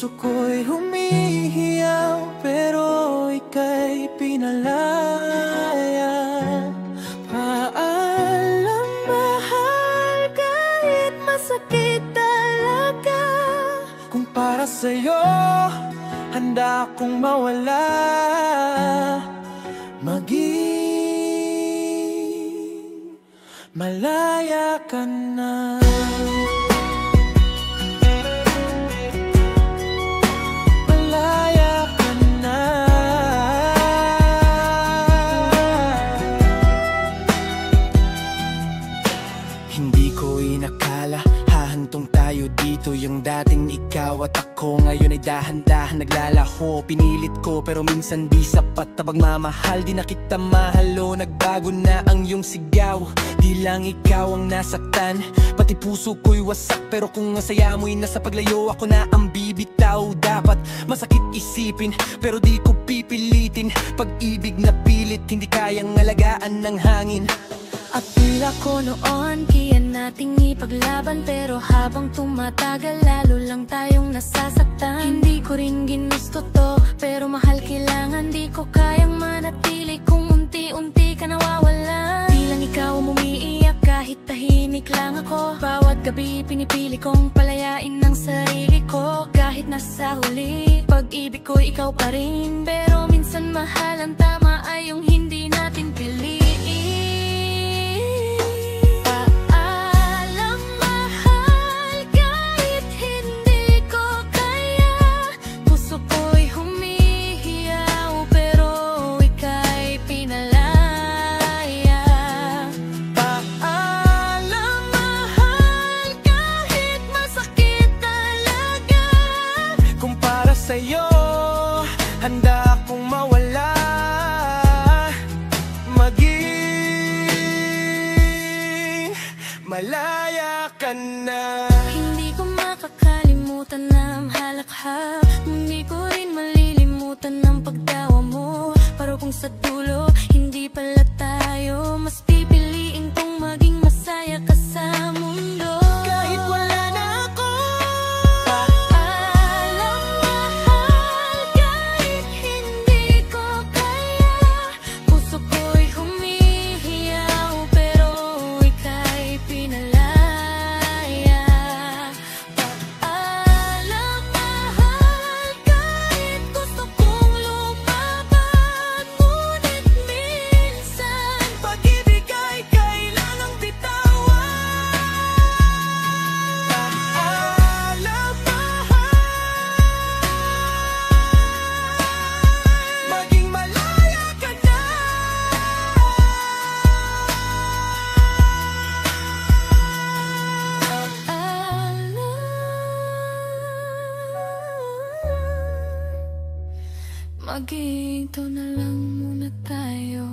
Puso ko'y humihiyaw, pero ika'y pinalaya. Paalam mahal, kahit masakit talaga. Kung para sa'yo, handa akong mawala. Maging malaya ka na. Malaya ka na. Hindi ko inakala hahantong tayo dito. Yung dating ikaw at ako ngayon ay dahan-dahan naglalaho. Pinilit ko pero minsan di sapat na pagmamahal. Di na kita mahalo, nagbago na ang iyong sigaw. Di lang ikaw ang nasaktan, pati puso ko'y wasak. Pero kung ang saya mo'y nasa paglayo, ako na ang bibitaw. Dapat masakit isipin, pero di ko pipilitin. Pag-ibig na pilit, hindi kayang alagaan ng hangin. At tila ko noon, kaya nating ipaglaban. Pero habang tumatagal, lalo lang tayong nasasaktan. Hindi ko rin ginusto to, pero mahal kailangan. Di ko kayang manatili kung unti-unti ka nawawala. Di lang ikaw ang umiiyak kahit tahimik lang ako. Bawat gabi pinipili kong palayain ng sarili ko. Kahit nasa huli, pag-ibig ko ikaw pa rin. Pero minsan mahal, ang tama ay yung hindi natin piliin. Sa'yo, handa akong mawala. Maging malaya ka na. Hindi ko makakalimutan na ang halakhak. Hindi ko rin malilimutan ang pagtawa mo. Pero kung sa dulo, hindi pala tayo, mas pipiliin kong maging masaya ka sa mundo. Kahit wala na ako. Maging ito na lang muna tayo.